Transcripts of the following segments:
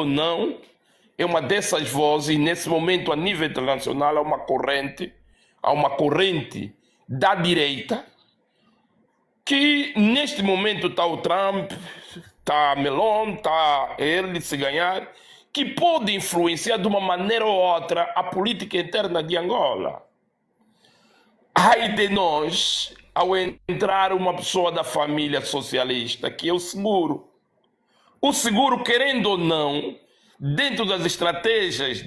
ou não, é uma dessas vozes, e nesse momento, a nível internacional, há uma corrente da direita, que neste momento está o Trump, está a Melon, está ele se ganhar, que pode influenciar de uma maneira ou outra a política interna de Angola. Ai de nós, ao entrar uma pessoa da família socialista, que é o Seguro. O Seguro, querendo ou não, dentro das estratégias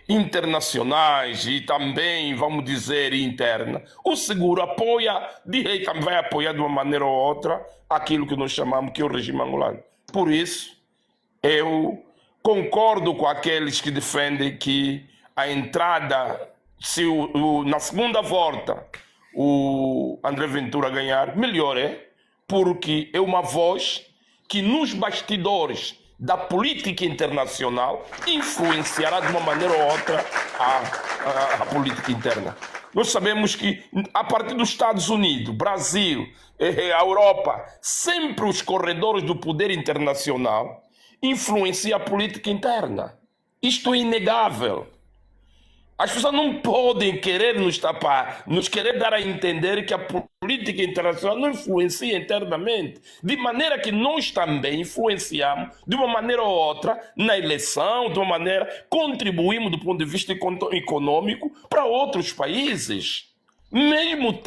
internacionais e também, vamos dizer, interna, o Seguro apoia, vai apoiar de uma maneira ou outra aquilo que nós chamamos que é o regime angolano. Por isso, eu concordo com aqueles que defendem que a entrada, se na segunda volta o André Ventura ganhar, melhor é, porque é uma voz que nos bastidores da política internacional influenciará de uma maneira ou outra a política interna. Nós sabemos que a partir dos Estados Unidos, Brasil, a Europa, sempre os corredores do poder internacional influenciam a política interna. Isto é inegável. As pessoas não podem querer nos tapar, nos querer dar a entender que a política internacional não influencia internamente, de maneira que nós também influenciamos, de uma maneira ou outra, na eleição, de uma maneira, contribuímos do ponto de vista econômico para outros países. Mesmo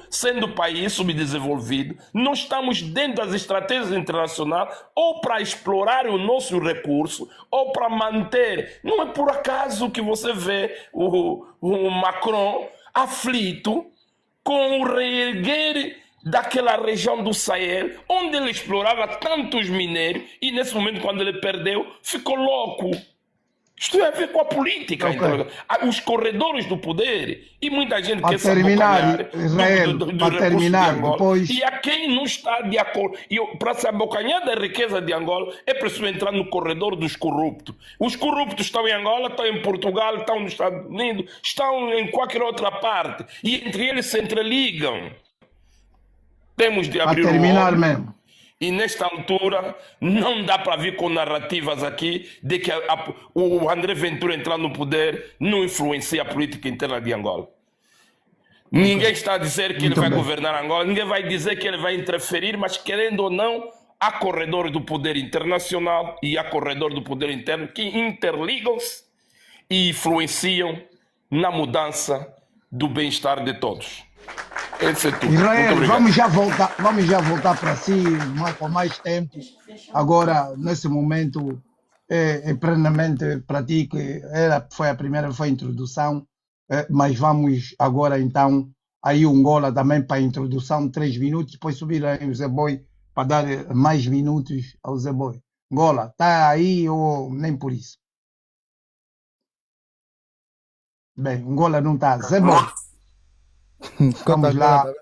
sendo país subdesenvolvido, nós estamos dentro das estratégias internacionais ou para explorar o nosso recurso ou para manter. Não é por acaso que você vê o Macron aflito com o reerguer daquela região do Sahel, onde ele explorava tantos minérios e nesse momento, quando ele perdeu, ficou louco. Isto tem a ver com a política, Ok. os corredores do poder, e muita gente Para quer se terminar, abocanhar Israel, do para recurso de terminar, Angola, depois. e a quem não está de acordo. E para se abocanhar da riqueza de Angola, é preciso entrar no corredor dos corruptos. Os corruptos estão em Angola, estão em Portugal, estão nos Estados Unidos, estão em qualquer outra parte, e entre eles se entreligam. Temos de Para abrir o terminar olho. mesmo. E nesta altura não dá para vir com narrativas aqui de que o André Ventura entrar no poder não influencia a política interna de Angola. Ok. Ninguém está a dizer que ele Muito vai bem. governar Angola, ninguém vai dizer que ele vai interferir, mas querendo ou não, há corredores do poder internacional e há corredores do poder interno que interligam-se e influenciam na mudança do bem-estar de todos. Esse é tudo. Muito Israel, obrigado. vamos já voltar para si com mais tempo. Agora, nesse momento, é plenamente para ti, que foi a primeira, foi a introdução, mas vamos agora então, aí o Angola também para a introdução, 3 minutos, depois subir aí o Zé Boy para dar mais minutos ao Zé Boy. Angola, está aí ou nem por isso? Bem, Angola não está. Zé Boy, Conta vamos agora, lá. tá?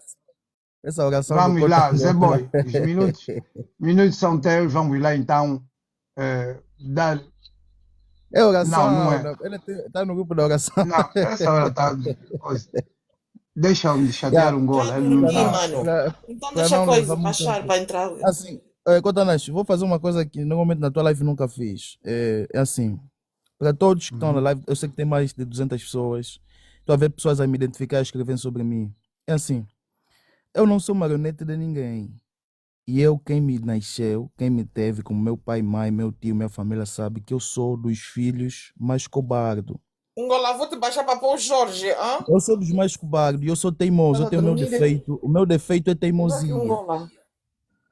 Essa oração do Vamos conta lá, Zé agora. Boy, os minutos são teus, vamos lá então. Dar... É Não, não oração, é. não. Ele está no grupo da oração. Não, essa hora está. Deixa-me chatear Yeah, um gol, Já ele não dormi, está. mano. para Então deixa a não coisa levar muito baixar tempo. para entrar. Assim, Cotanas, vou fazer uma coisa que normalmente na tua live nunca fiz. É assim, para todos que estão na live, eu sei que tem mais de 200 pessoas. Estou a ver pessoas a me identificar, escrevendo sobre mim. É assim, eu não sou marionete de ninguém. E eu, quem me nasceu, quem me teve, como meu pai, mãe, meu tio, minha família, sabe que eu sou dos filhos mais cobardo. Angola, vou te baixar para pôr o Jorge, hã? Eu sou dos mais cobardes, eu sou teimoso, eu Estás a tenho o meu dormir? defeito. O meu defeito é Onde é que teimosia. Angola?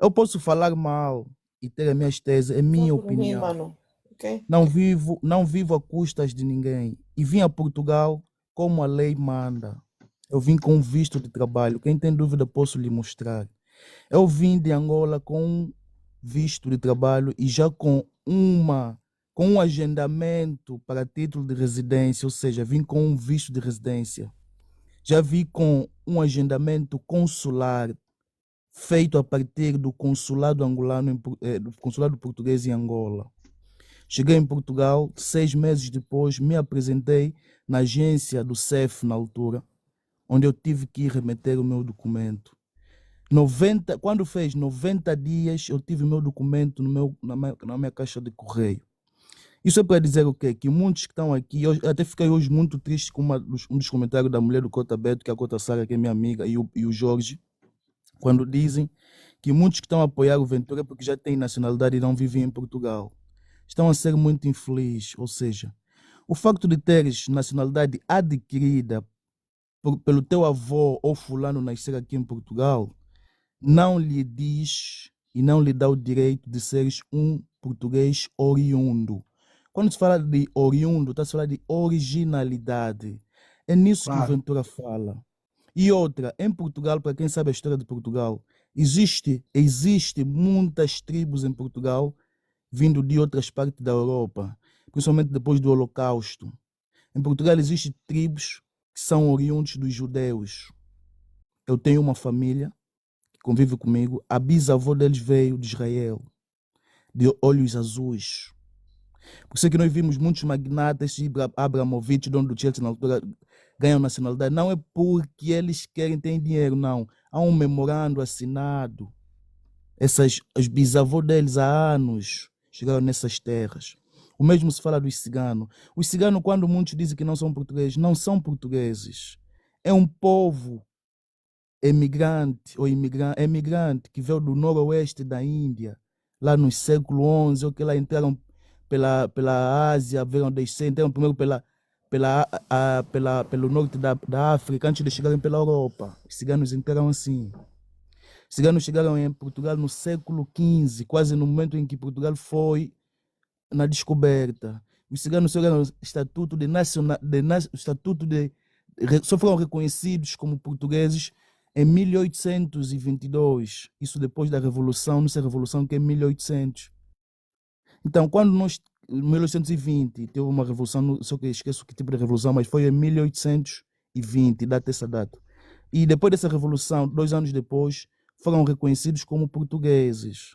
Eu posso falar mal e ter as minhas teses, é Estou a minha dormir, opinião. mano. Ok? Não vivo a custas de ninguém. E vim a Portugal como a lei manda. Eu vim com um visto de trabalho. Quem tem dúvida, posso lhe mostrar. Eu vim de Angola com um visto de trabalho e já com um agendamento para título de residência, ou seja, vim com um visto de residência. Já vim com um agendamento consular feito a partir do consulado angolano, do consulado português em Angola. Cheguei em Portugal, 6 meses depois me apresentei na agência do CEF na altura, onde eu tive que ir remeter o meu documento. Quando fez 90 dias, eu tive o meu documento na minha caixa de correio. Isso é para dizer o quê? Que muitos que estão aqui, eu até fiquei hoje muito triste com um dos comentários da mulher do Cota Beto, que é a Cota Sara, que é minha amiga, e o Jorge, quando dizem que muitos que estão a apoiar o Ventura é porque já têm nacionalidade e não vivem em Portugal. Estão a ser muito infelizes, ou seja, o facto de teres nacionalidade adquirida pelo teu avô ou fulano nascer aqui em Portugal, não lhe diz e não lhe dá o direito de seres um português oriundo. Quando se fala de oriundo, está a falar de originalidade. É nisso que o Claro. Ventura fala. E outra, em Portugal, para quem sabe a história de Portugal, existe muitas tribos em Portugal vindo de outras partes da Europa, principalmente depois do Holocausto. Em Portugal existem tribos que são oriundos dos judeus. Eu tenho uma família que convive comigo, a bisavó deles veio de Israel, de olhos azuis. Por isso é que nós vimos muitos magnatas, Abramovich, dono do Chelsea na altura, ganham nacionalidade. Não é porque eles querem ter dinheiro, não. Há um memorando assinado. Os bisavós deles há anos chegaram nessas terras. O mesmo se fala dos ciganos. Os ciganos, quando muitos dizem que não são portugueses, não são portugueses. É um povo emigrante que veio do noroeste da Índia, lá no século XI, ou que lá entraram pela Ásia, vieram descer, entraram primeiro pelo norte da África, antes de chegarem pela Europa. Os ciganos entraram assim. Os ciganos chegaram em Portugal no século XV, quase no momento em que Portugal foi na descoberta. Os ciganos chegaram só foram reconhecidos como portugueses em 1822. Isso depois da Revolução, não sei a Revolução que é 1800. Então, quando nós, em 1820, teve uma revolução, só que esqueço que tipo de revolução, mas foi em 1820, data essa data. E depois dessa revolução, 2 anos depois, foram reconhecidos como portugueses.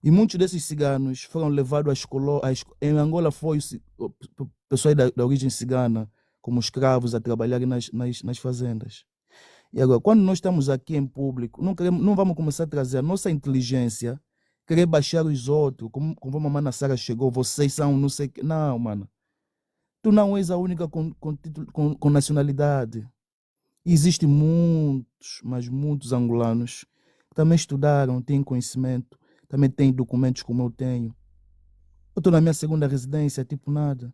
E muitos desses ciganos foram levados à escola. Em Angola foi pessoas da origem cigana, como escravos, a trabalhar nas fazendas. E agora, quando nós estamos aqui em público, não vamos começar a trazer a nossa inteligência, querer baixar os outros, como a Mana Sara chegou, vocês são não sei o que. Não, mano. Tu não és a única com nacionalidade. Existem muitos, mas muitos angolanos que também estudaram, têm conhecimento, também têm documentos como eu tenho. Eu estou na minha segunda residência, tipo nada.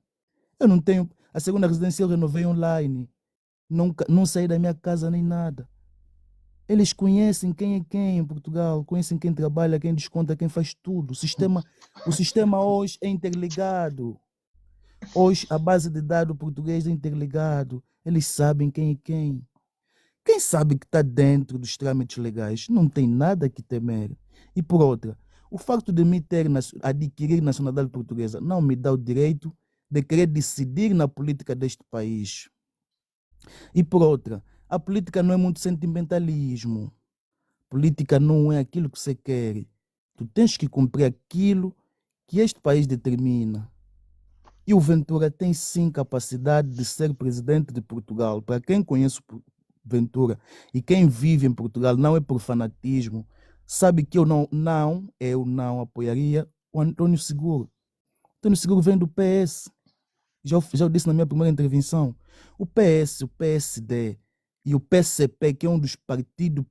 Eu não tenho. A segunda residência eu renovei online. Não saí da minha casa nem nada. Eles conhecem quem é quem em Portugal, conhecem quem trabalha, quem desconta, quem faz tudo. O sistema hoje é interligado. Hoje a base de dados português é interligado. Eles sabem quem é quem. Quem sabe que está dentro dos trâmites legais não tem nada que temer. E por outra, o facto de me adquirir nacionalidade portuguesa não me dá o direito de querer decidir na política deste país. E por outra, a política não é muito sentimentalismo. Política não é aquilo que você quer. Tu tens que cumprir aquilo que este país determina. E o Ventura tem sim capacidade de ser presidente de Portugal. Para quem conhece o Ventura e quem vive em Portugal, não é por fanatismo, sabe que eu não apoiaria o António Seguro. O António Seguro vem do PS. Já disse na minha primeira intervenção. O PS, o PSD e o PCP, que é um dos partidos,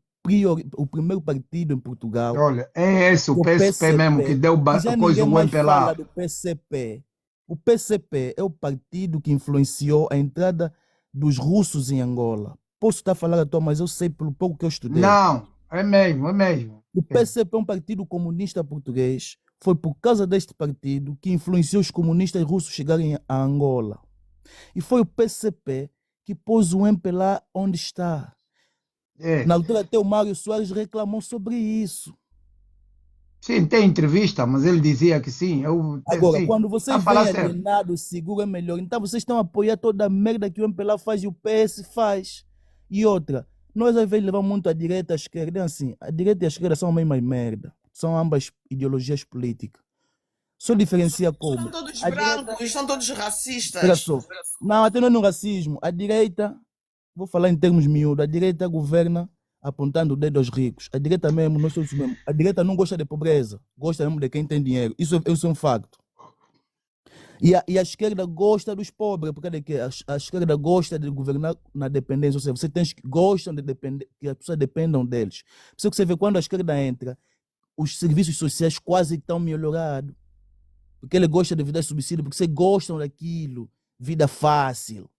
o primeiro partido em Portugal. Olha, é esse o PSP mesmo que deu já coisa ninguém mais MPLA. fala do PCP. O PCP é o partido que influenciou a entrada dos russos em Angola. Posso estar falando à toa, mas eu sei pelo pouco que eu estudei. Não, é mesmo. O PCP é um partido comunista português. Foi por causa deste partido que influenciou os comunistas russos chegarem a Angola. E foi o PCP que pôs o MPLA onde está. É. Na altura até o Mário Soares reclamou sobre isso. Sim, tem entrevista, mas ele dizia que sim. Agora, sim, quando vocês a falar veem certo. alienado, seguro é melhor. Então vocês estão a apoiar toda a merda que o MPLA faz e o PS faz. E outra, nós às vezes levamos muito a direita e a esquerda. É assim, a direita e a esquerda são a mesma merda. São ambas ideologias políticas. Só diferencia como? São todos A direita... brancos, são todos Espera racistas. só. Não, até não é no racismo. A direita, vou falar em termos miúdos, a direita governa apontando o dedo aos ricos. A direita mesmo, nós somos mesmo. A direita não gosta de pobreza, gosta mesmo de quem tem dinheiro. Isso é um facto. E a esquerda gosta dos pobres, porque a esquerda gosta de governar na dependência, ou seja, você tem gostam de que as pessoas dependam deles. Por isso que você vê quando a esquerda entra, os serviços sociais quase estão melhorados. Porque ele gosta de dar subsídio, porque vocês gostam daquilo, vida fácil.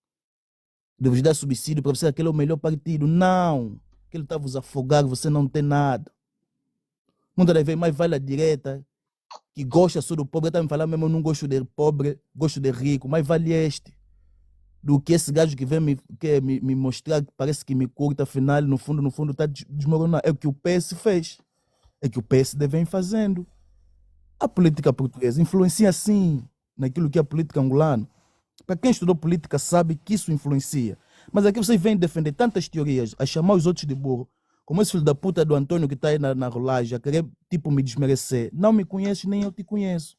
De vos dar subsídio para você, aquele é o melhor partido. Não, aquele está vos afogar, você não tem nada. Muitas das vezes mais vale a direita, que gosta só do pobre, está me falando mesmo, eu não gosto de pobre, gosto de rico, mas vale este. Do que esse gajo que vem me mostrar, que parece que me curta, afinal, no fundo, está desmoronando. É o que o PS fez. É o que o PSD vem fazendo. A política portuguesa influencia sim naquilo que é a política angolana. Para quem estudou política sabe que isso influencia. Mas aqui vocês vêm defender tantas teorias, a chamar os outros de burro, como esse filho da puta do Antônio que está aí na rolagem, a querer tipo me desmerecer. Não me conheces, nem eu te conheço.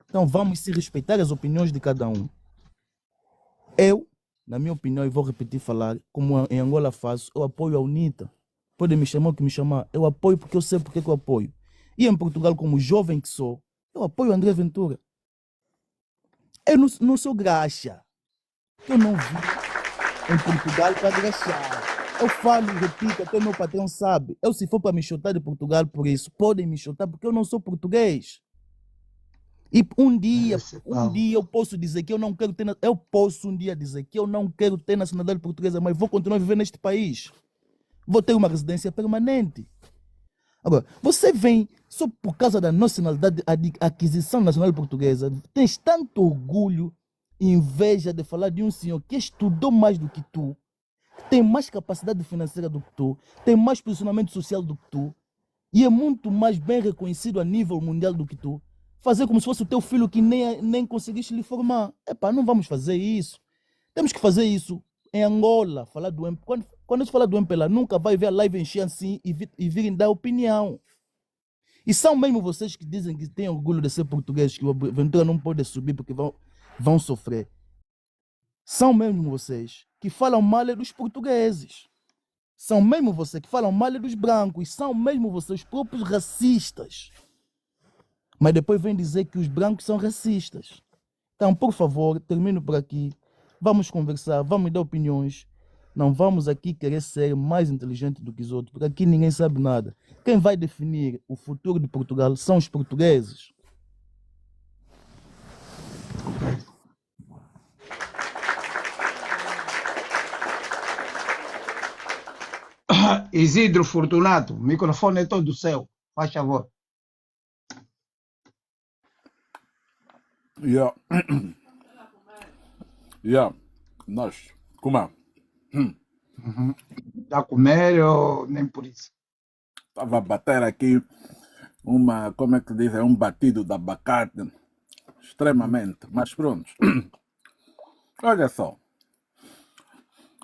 Então vamos se respeitar as opiniões de cada um. Eu, na minha opinião, e vou repetir falar, como em Angola faço, eu apoio a UNITA. Podem me chamar o que me chamar. Eu apoio porque eu sei porque que eu apoio. E em Portugal, como jovem que sou, eu apoio André Ventura. Eu não sou graxa. Eu não vi em Portugal para graxar. Eu falo e repito, até meu patrão sabe. Eu, se for para me chutar de Portugal por isso, podem me chutar porque eu não sou português. E um dia eu posso dizer que eu não quero ter... Eu posso um dia dizer que eu não quero ter nacionalidade portuguesa, mas vou continuar a viver neste país. Vou ter uma residência permanente. Agora, você vem só por causa da nacionalidade, a aquisição nacional portuguesa, tens tanto orgulho e inveja de falar de um senhor que estudou mais do que tu, tem mais capacidade financeira do que tu, tem mais posicionamento social do que tu, e é muito mais bem reconhecido a nível mundial do que tu, fazer como se fosse o teu filho que nem conseguiste lhe formar. Epá, não vamos fazer isso. Temos que fazer isso em Angola, falar do quando a gente fala do MPLA, nunca vai ver a live encher assim e virem dar opinião. E são mesmo vocês que dizem que têm orgulho de ser português, que o Ventura não pode subir porque vão sofrer. São mesmo vocês que falam mal dos portugueses. São mesmo vocês que falam mal dos brancos. São mesmo vocês os próprios racistas. Mas depois vêm dizer que os brancos são racistas. Então, por favor, termino por aqui. Vamos conversar, vamos dar opiniões. Não vamos aqui querer ser mais inteligente do que os outros, porque aqui ninguém sabe nada. Quem vai definir o futuro de Portugal são os portugueses. Isidro Fortunato, o microfone é todo seu. Faz favor. Nós, como é? Está a comer ou nem por isso? Estava a bater aqui como é que diz, um batido de abacate, extremamente, mas pronto. Olha só,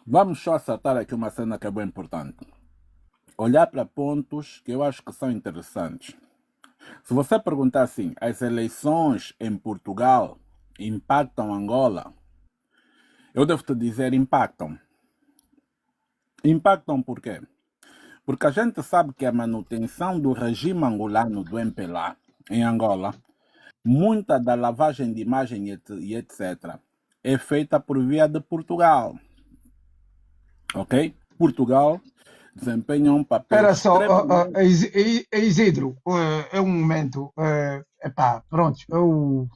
vamos só acertar aqui uma cena que é bem importante. Olhar para pontos que eu acho que são interessantes. Se você perguntar assim, as eleições em Portugal impactam Angola? Eu devo te dizer, impactam. Impactam por quê? Porque a gente sabe que a manutenção do regime angolano do MPLA em Angola, muita da lavagem de imagem e etc., é feita por via de Portugal. Ok? Portugal desempenha um papel... Espera só, Isidro, é um momento. Epá, pronto, eu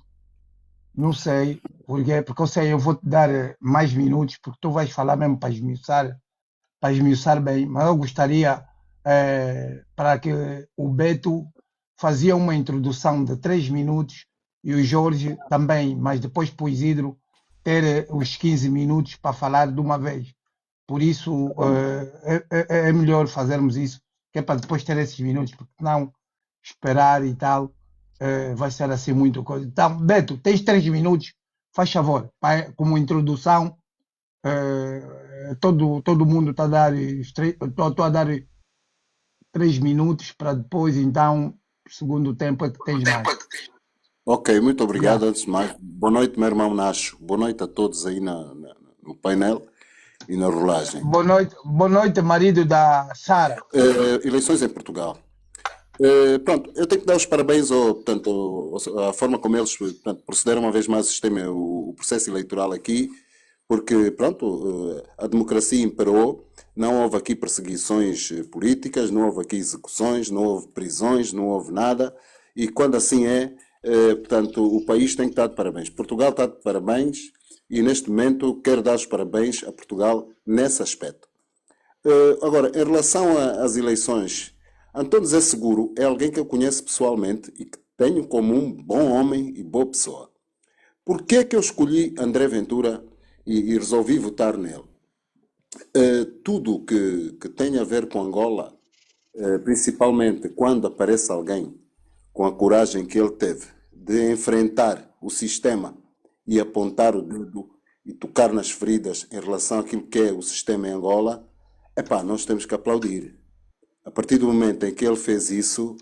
não sei porque eu sei, eu vou-te dar mais minutos, porque tu vais falar mesmo para esmiuçar bem, mas eu gostaria para que o Beto fazia uma introdução de 3 minutos e o Jorge também, mas depois para o Isidro ter os 15 minutos para falar de uma vez. Por isso é melhor fazermos isso, que é para depois ter esses minutos, porque não esperar e tal vai ser assim muito coisa. Então, Beto, tens 3 minutos, faz favor, como introdução. Todo mundo está a dar, estou a dar 3 minutos para depois, então, segundo tempo é que tens mais. Ok, muito obrigado. Antes de mais, boa noite, meu irmão Nacho. Boa noite a todos aí no painel. e na rolagem. Boa noite, marido da Sara. Eleições em Portugal. Pronto, eu tenho que dar os parabéns portanto, à forma como eles portanto, procederam uma vez mais o processo eleitoral aqui, porque pronto, a democracia imperou, não houve aqui perseguições políticas, não houve aqui execuções, não houve prisões, não houve nada, e quando assim portanto, o país tem que estar de parabéns. Portugal está de parabéns e neste momento quero dar os parabéns a Portugal nesse aspecto. Agora, em relação às eleições, António Zé Seguro é alguém que eu conheço pessoalmente e que tenho como um bom homem e boa pessoa. Por que é que eu escolhi André Ventura e resolvi votar nele? Tudo que tem a ver com Angola, principalmente quando aparece alguém com a coragem que ele teve de enfrentar o sistema e apontar o dedo e tocar nas feridas em relação àquilo que é o sistema em Angola, nós temos que aplaudir. A partir do momento em que ele fez isso,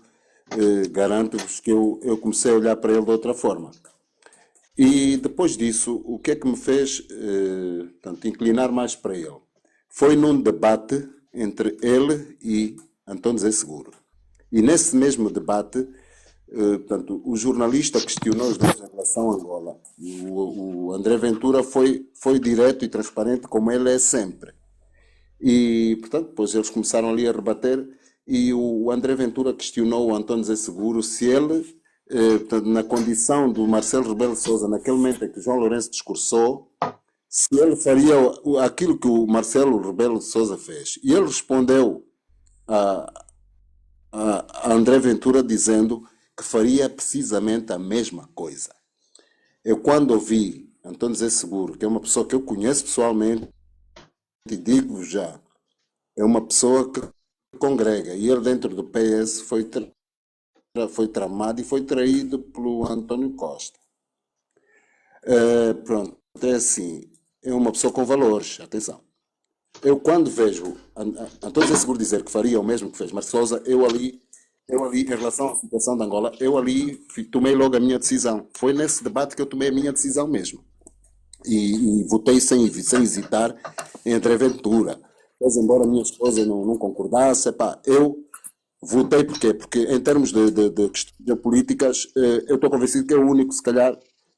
garanto-vos que eu comecei a olhar para ele de outra forma. E depois disso, o que é que me fez portanto, inclinar mais para ele? Foi num debate entre ele e António Zé Seguro. E nesse mesmo debate, portanto, o jornalista questionou os dois em relação a Angola. O André Ventura foi direto e transparente, como ele é sempre. E, portanto, depois eles começaram ali a rebater e o André Ventura questionou o António Zé Seguro se ele, portanto, na condição do Marcelo Rebelo de Sousa, naquele momento em que o João Lourenço discursou, se ele faria aquilo que o Marcelo Rebelo de Sousa fez. E ele respondeu a André Ventura dizendo que faria precisamente a mesma coisa. Eu, quando ouvi António Zé Seguro, que é uma pessoa que eu conheço pessoalmente, e digo já, é uma pessoa que congrega, e ele dentro do PS foi tramado e foi traído pelo António Costa. Pronto, é assim, é uma pessoa com valores, atenção. Eu, quando vejo António Zé Seguro dizer que faria o mesmo que fez Marcelo Sousa, eu ali, em relação à situação de Angola, eu ali tomei logo a minha decisão. Foi nesse debate que eu tomei a minha decisão mesmo. E votei sem hesitar em André Ventura. Mas, embora a minha esposa não concordasse, eu votei por quê? Porque em termos de questões políticas, eu estou convencido que é o único, se calhar,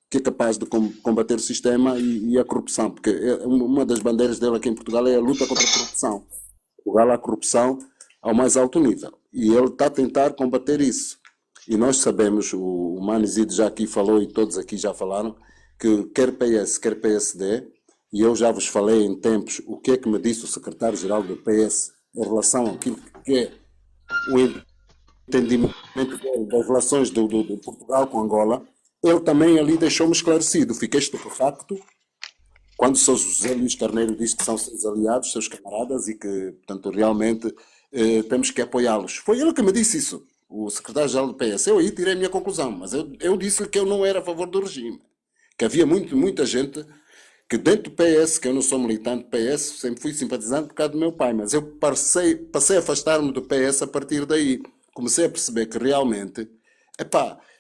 que é capaz de combater o sistema e a corrupção, porque uma das bandeiras dele aqui em Portugal é a luta contra a corrupção. Portugal há corrupção ao mais alto nível, e ele está a tentar combater isso. E nós sabemos, o Manizide já aqui falou e todos aqui já falaram, que quer PS, quer PSD, e eu já vos falei em tempos o que é que me disse o secretário-geral do PS em relação àquilo que é o entendimento das relações de Portugal com Angola. Ele também ali deixou-me esclarecido. Fiquei estupefacto quando o Sr. José Luís Carneiro disse que são seus aliados, seus camaradas, e que, portanto, realmente temos que apoiá-los. Foi ele que me disse isso, o secretário-geral do PS. Eu aí tirei a minha conclusão, mas eu disse-lhe que eu não era a favor do regime. Que havia muita gente que dentro do PS, que eu não sou militante do PS, sempre fui simpatizante por causa do meu pai, mas eu passei a afastar-me do PS a partir daí. Comecei a perceber que realmente,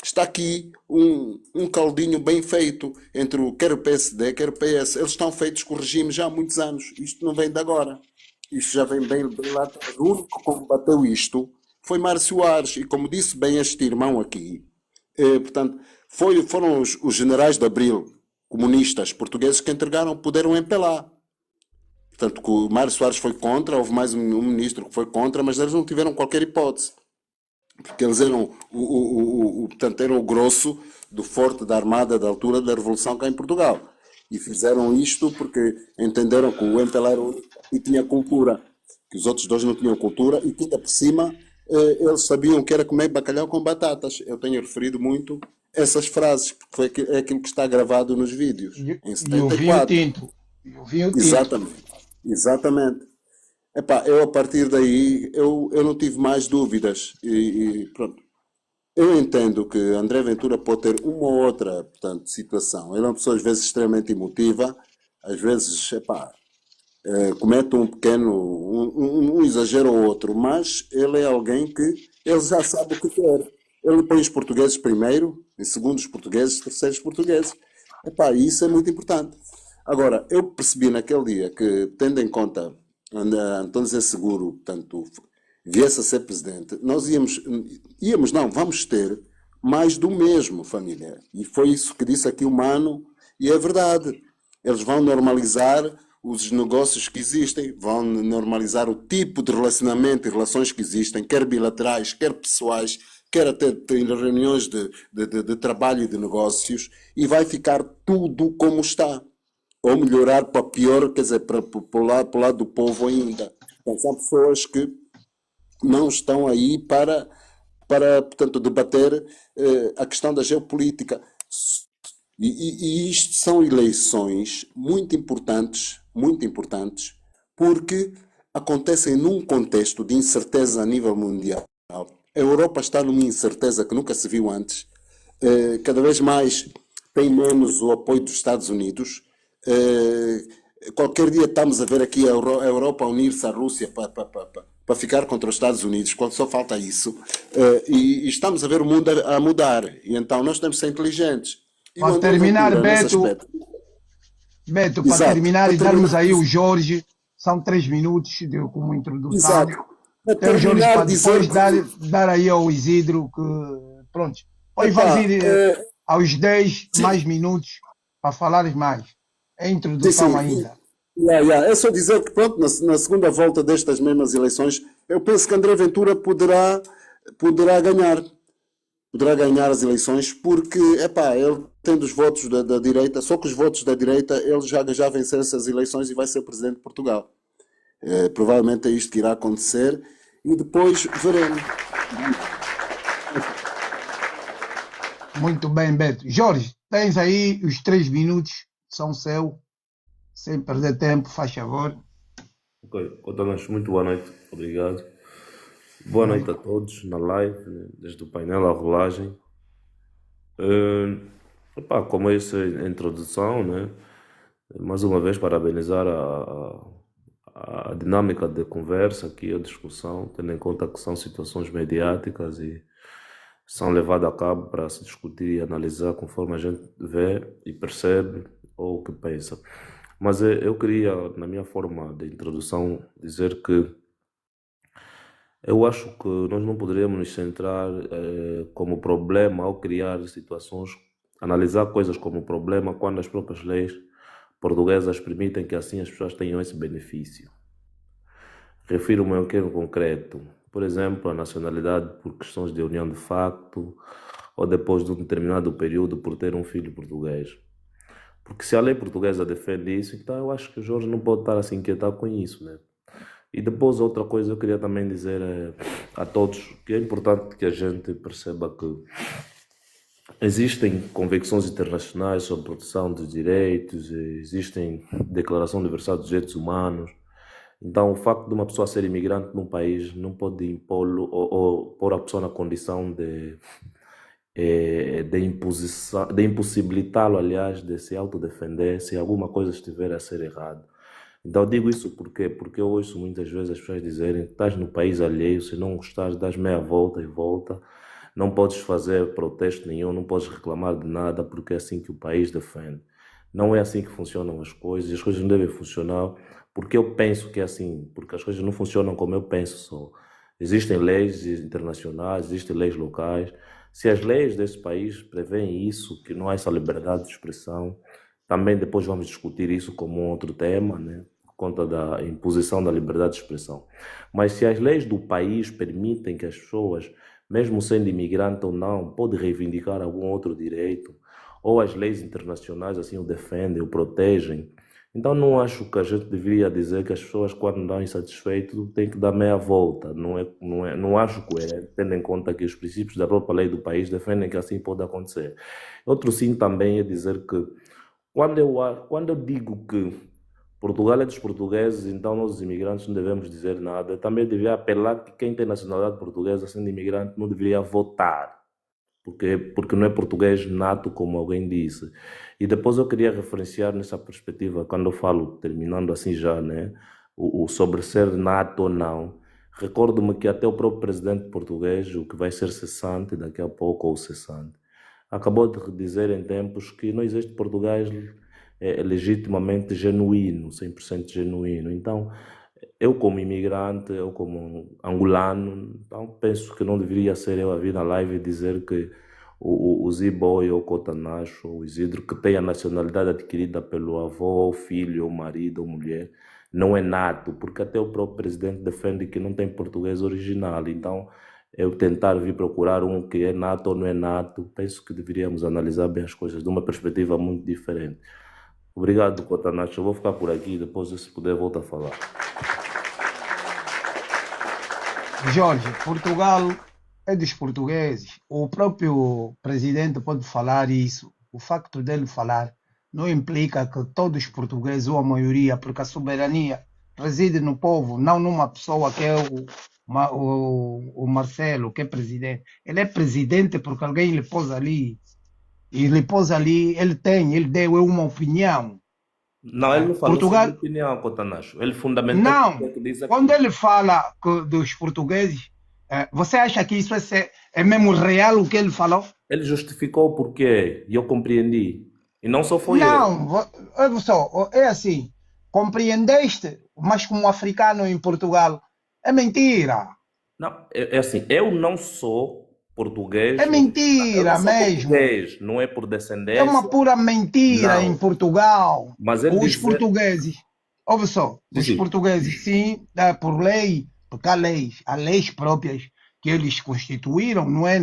está aqui um caldinho bem feito entre quer o PSD, quer o PS. Eles estão feitos com o regime já há muitos anos. Isto não vem de agora. Isto já vem bem lá atrás. O único que combateu isto foi Márcio Soares. E como disse bem este irmão aqui, portanto, foram os generais de Abril, comunistas portugueses, que entregaram o poder ao MPLA. Portanto, o Mário Soares foi contra, houve mais um ministro que foi contra, mas eles não tiveram qualquer hipótese. Porque eles eram portanto, eram o grosso do forte da Armada da altura da Revolução cá em Portugal. E fizeram isto porque entenderam que o MPLA era o único e tinha cultura, que os outros dois não tinham cultura, e que ainda por cima eles sabiam que era comer bacalhau com batatas. Eu tenho referido muito essas frases, porque é aquilo que está gravado nos vídeos. Em 74. E o vinho tinto. Exatamente. Eu a partir daí, eu não tive mais dúvidas. E pronto. Eu entendo que André Ventura pode ter uma ou outra, portanto, situação. Ele é uma pessoa às vezes extremamente emotiva, às vezes, comete um pequeno, um exagero ou outro, mas ele é alguém que ele já sabe o que quer. Ele põe os portugueses primeiro, em segundo os portugueses, terceiro os portugueses. E isso é muito importante. Agora, eu percebi naquele dia que, tendo em conta António José Seguro, portanto, viesse a ser presidente, nós não, vamos ter mais do mesmo, família. E foi isso que disse aqui o Mano, e é verdade. Eles vão normalizar os negócios que existem, vão normalizar o tipo de relacionamento e relações que existem, quer bilaterais, quer pessoais, quer até em reuniões de trabalho e de negócios, e vai ficar tudo como está. Ou melhorar para pior, quer dizer, para o lado do povo ainda. Então, são pessoas que não estão aí portanto, debater a questão da geopolítica. E isto são eleições muito importantes, porque acontecem num contexto de incerteza a nível mundial. A Europa está numa incerteza que nunca se viu antes. Cada vez mais tem menos o apoio dos Estados Unidos. Qualquer dia estamos a ver aqui a Europa unir-se à Rússia para ficar contra os Estados Unidos, quando só falta isso. E estamos a ver o mundo a mudar. E então nós temos que ser inteligentes. E o Para André terminar, Ventura, nesse Beto, aspecto. Beto, para Exato. terminar Para e darmos terminar, aí o Jorge, são 3 minutos como introdução. exato. Para Tem o Jorge terminar, para dizer depois dar aí ao Isidro que, pronto, depois epá, vai vir aos 10 sim, mais minutos para falares mais. É sim, introdução sim. ainda. É só dizer que, pronto, na segunda volta destas mesmas eleições, eu penso que André Ventura poderá ganhar. Poderá ganhar as eleições porque, ele tendo os votos da direita, só que os votos da direita, ele já venceu essas eleições e vai ser presidente de Portugal. Provavelmente é isto que irá acontecer e depois veremos. Muito bem, Beto. Jorge, tens aí os 3 minutos, são seu, sem perder tempo, faz favor. Ok, Otanas, muito boa noite, obrigado. Boa noite a todos na live, né, desde o painel à rolagem. Como essa introdução, né? Mais uma vez parabenizar a dinâmica de conversa aqui, a discussão, tendo em conta que são situações mediáticas e são levadas a cabo para se discutir e analisar conforme a gente vê e percebe ou o que pensa. Mas eu queria, na minha forma de introdução, dizer que eu acho que nós não poderíamos nos centrar como problema ao criar situações, analisar coisas como problema quando as próprias leis portuguesas permitem que assim as pessoas tenham esse benefício. Refiro-me ao que em concreto, por exemplo, a nacionalidade por questões de união de facto ou depois de um determinado período por ter um filho português. Porque se a lei portuguesa defende isso, então eu acho que o Jorge não pode estar a se inquietar com isso, né? E depois outra coisa eu queria também dizer a todos que é importante que a gente perceba que existem convenções internacionais sobre proteção dos direitos, existem declaração universal dos direitos humanos. Então o facto de uma pessoa ser imigrante num país não pode impô-lo ou pôr a pessoa na condição de impossibilitá-lo, aliás, de se autodefender se alguma coisa estiver a ser errada. Então eu digo isso porque eu ouço muitas vezes as pessoas dizerem que estás no país alheio, se não gostares, dás meia volta e volta, não podes fazer protesto nenhum, não podes reclamar de nada, porque é assim que o país defende. Não é assim que funcionam as coisas não devem funcionar porque eu penso que é assim, porque as coisas não funcionam como eu penso só. Existem leis internacionais, existem leis locais. Se as leis desse país prevêem isso, que não há essa liberdade de expressão, também depois vamos discutir isso como um outro tema, né? Por conta da imposição da liberdade de expressão. Mas se as leis do país permitem que as pessoas, mesmo sendo imigrante ou não, podem reivindicar algum outro direito, ou as leis internacionais assim o defendem, o protegem, então não acho que a gente deveria dizer que as pessoas quando estão insatisfeitas têm que dar meia volta. Não acho coerente, tendo em conta que os princípios da própria lei do país defendem que assim pode acontecer. Outro sim também é dizer que quando eu digo que Portugal é dos portugueses, então nós os imigrantes não devemos dizer nada, eu também devia apelar que quem tem nacionalidade portuguesa sendo imigrante não deveria votar. Porque não é português nato, como alguém disse. E depois eu queria referenciar nessa perspectiva, quando eu falo, terminando assim já, né, o sobre ser nato ou não, recordo-me que até o próprio presidente português, o que vai ser cessante daqui a pouco, ou cessante, acabou de dizer em tempos que não existe português é legitimamente genuíno, 100% genuíno. Então, eu como imigrante, eu como angolano, então penso que não deveria ser eu a vir na live e dizer que o Z-Boy ou o Cotanacho, ou o Isidro, que tem a nacionalidade adquirida pelo avô, ou filho, ou marido, ou mulher, não é nato, porque até o próprio presidente defende que não tem português original. Então, eu tentar vir procurar um que é nato ou não é nato, penso que deveríamos analisar bem as coisas de uma perspectiva muito diferente. Obrigado, Cotanacho. Eu vou ficar por aqui, depois, se puder, volto a falar. Jorge, Portugal é dos portugueses. O próprio presidente pode falar isso. O facto dele falar não implica que todos os portugueses, ou a maioria, porque a soberania reside no povo, não numa pessoa que é o Marcelo, que é presidente. Ele é presidente porque alguém lhe pôs ali. E lhe pôs ali, ele deu uma opinião. Não, ele não falou Portugal, sobre opinião, Cotanacho. Ele fundamentou não. o que diz Quando aqui. ele fala dos portugueses, você acha que isso é mesmo real o que ele falou? Ele justificou o porquê e eu compreendi. E não só foi ele. Não, é assim, compreendeste, mas como africano em Portugal, é mentira. Não, é assim, eu não sou português. É Eu mentira não sou mesmo. português, não é por É uma descendência. pura mentira em Não. Portugal. Mas ele Os dizer. portugueses, ouve só, os Sim. portugueses, sim, por lei, porque há leis próprias que eles constituíram, não é?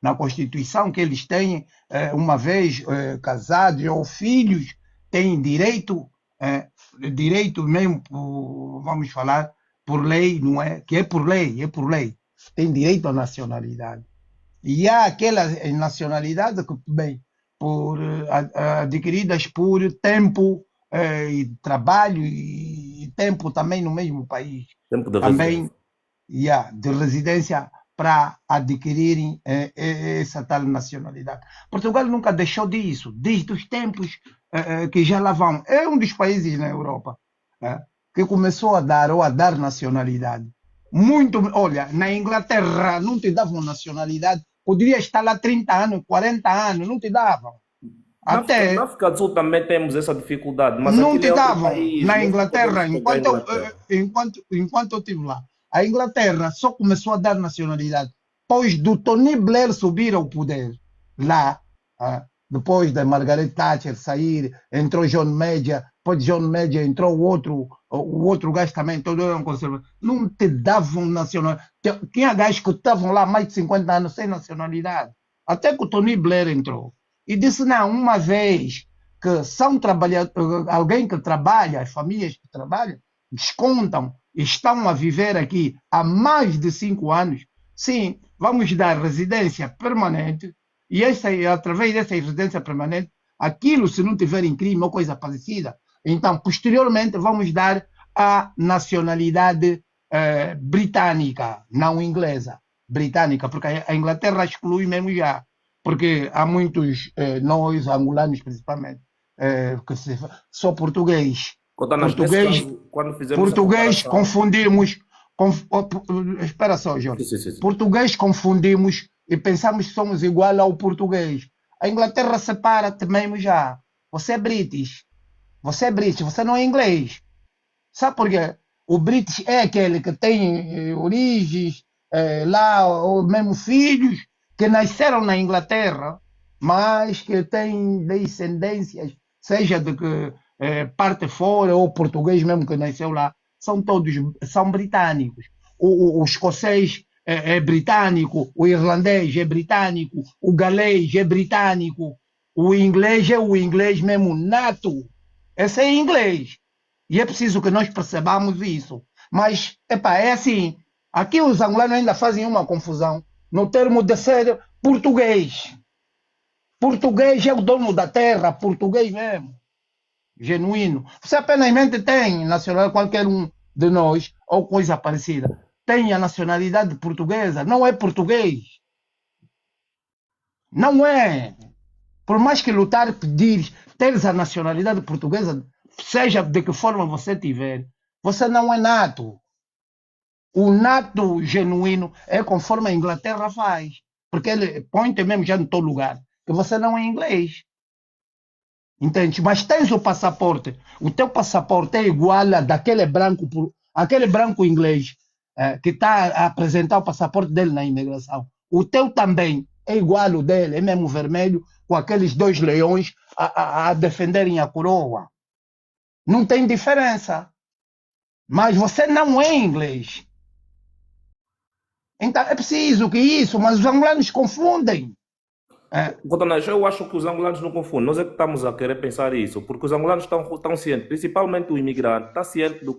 Na Constituição que eles têm, uma vez casados ou filhos, têm direito mesmo, vamos falar, por lei, não é? Que é por lei. Tem direito à nacionalidade. E há aquelas nacionalidades que, bem, adquiridas por tempo e trabalho e tempo também no mesmo país. Tempo de Também residência. de residência para adquirirem essa tal nacionalidade. Portugal nunca deixou disso, desde os tempos que já lá vão. É um dos países na Europa que começou a dar nacionalidade. Muito, olha, na Inglaterra não te davam nacionalidade, poderia estar lá 30 anos, 40 anos, não te davam. Na Até África do Sul também temos essa dificuldade, mas não aquilo te é outro davam. país. Na Nós não Inglaterra, podemos pegar a Inglaterra. enquanto eu estive lá, a Inglaterra só começou a dar nacionalidade depois do Tony Blair subir ao poder. Lá, depois da Margaret Thatcher sair, entrou John Major, depois de John Major entrou o outro gajo também, todos eram conservadores. Não te davam nacionalidade. Tinha gajos que estavam lá mais de 50 anos sem nacionalidade. Até que o Tony Blair entrou. E disse, não, uma vez que são alguém que trabalha, as famílias que trabalham, descontam, estão a viver aqui há mais de 5 anos, sim, vamos dar residência permanente, e através dessa residência permanente, aquilo, se não tiverem crime ou coisa parecida, então, posteriormente, vamos dar a nacionalidade britânica, não inglesa, britânica, porque a Inglaterra exclui mesmo já, porque há muitos, nós, angolanos principalmente, que só português. Cotanacho, nesse caso, quando fizemos a Português comparação. confundimos. Espera só, Jorge. Sim. Português confundimos e pensamos que somos igual ao português. A Inglaterra separa-te mesmo já. Você é British. Você é British, você não é inglês. Sabe por quê? O British é aquele que tem origens lá, ou mesmo filhos que nasceram na Inglaterra, mas que têm descendências, seja de que parte fora ou português mesmo que nasceu lá, são britânicos. O escocês é britânico, o irlandês é britânico, o galês é britânico, o inglês é o inglês mesmo nato. Esse é inglês. E é preciso que nós percebamos isso. Mas, é assim, aqui os angolanos ainda fazem uma confusão no termo de ser português. Português é o dono da terra, português mesmo. Genuíno. Você apenas tem nacionalidade, qualquer um de nós, ou coisa parecida, tem a nacionalidade portuguesa, não é português. Não é. Por mais que lutar, pedir, teres a nacionalidade portuguesa, seja de que forma você tiver, você não é nato. O nato genuíno é conforme a Inglaterra faz. Porque ele põe-te mesmo já no teu lugar, que você não é inglês. Entende? Mas tens o passaporte. O teu passaporte é igual a daquele branco, aquele branco inglês que está a apresentar o passaporte dele na imigração. O teu também é igual ao dele, é mesmo vermelho, com aqueles dois leões a defenderem a coroa. Não tem diferença. Mas você não é inglês. Então é preciso que isso, mas os angolanos confundem. Cotonage, eu acho que os angolanos não confundem. Nós é que estamos a querer pensar isso, porque os angolanos estão cientes, principalmente o imigrante, está ciente do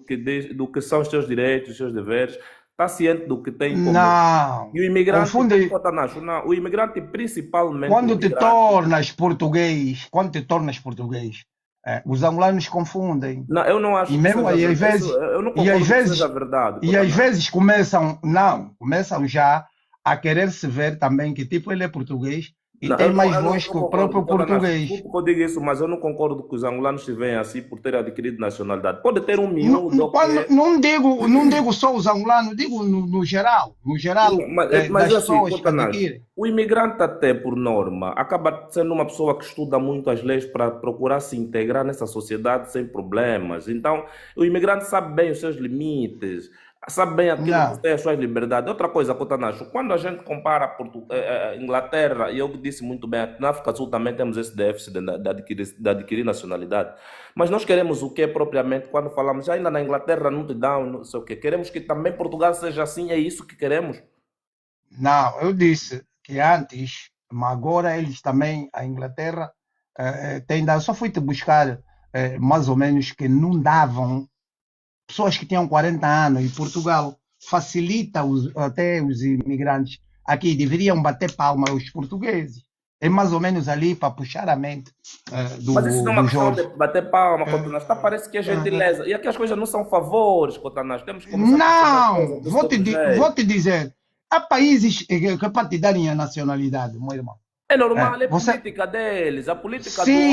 que são os seus direitos, os seus deveres, está ciente do que tem como. Não. E o imigrante, Confunde. Cotonage, não, o imigrante principalmente. Quando te tornas português, os angolanos confundem. Não, eu não acho E que mesmo seja aí, às verdade. vezes, Eu não e concordo às que vezes, seja verdade. e às Cotonage. vezes começam já a querer se ver também que tipo ele é português e Não, tem eu não, mais eu não, voz não que o concordo, próprio Cotonage. português. Desculpa que eu diga isso, mas eu não concordo que os angolanos se veem assim por terem adquirido nacionalidade. Pode ter um miúdo, ok? Não digo só os angolanos, digo no geral Mas das assim, pessoas que Cotonage, adquirem. o imigrante até por norma acaba sendo uma pessoa que estuda muito as leis para procurar se integrar nessa sociedade sem problemas. Então, o imigrante sabe bem os seus limites, sabe bem aquilo que Não, tem as suas liberdades. Outra coisa, Cotonage, quando a gente compara Inglaterra, e eu disse muito bem, na África do Sul também temos esse déficit de adquirir nacionalidade. Mas nós queremos o que propriamente quando falamos, ainda na Inglaterra não te dão, não sei o quê. Queremos que também Portugal seja assim, é isso que queremos. não, eu disse que antes, mas agora eles também, a Inglaterra, tem dado. Só fui te buscar mais ou menos que não davam pessoas que tinham 40 anos e Portugal facilita até os imigrantes aqui, deveriam bater palma aos portugueses. É mais ou menos ali para puxar a mente Mas isso não é uma do questão de Jorge. bater palma, Cotonage. Parece que é gentileza. E aqui as coisas não são favores, Cotonage. Temos que começar a perceber as coisas Não, desse outro jeito. vou te dizer, há países que para te darem a nacionalidade, meu irmão. É normal, é Você, política deles. A política do sim,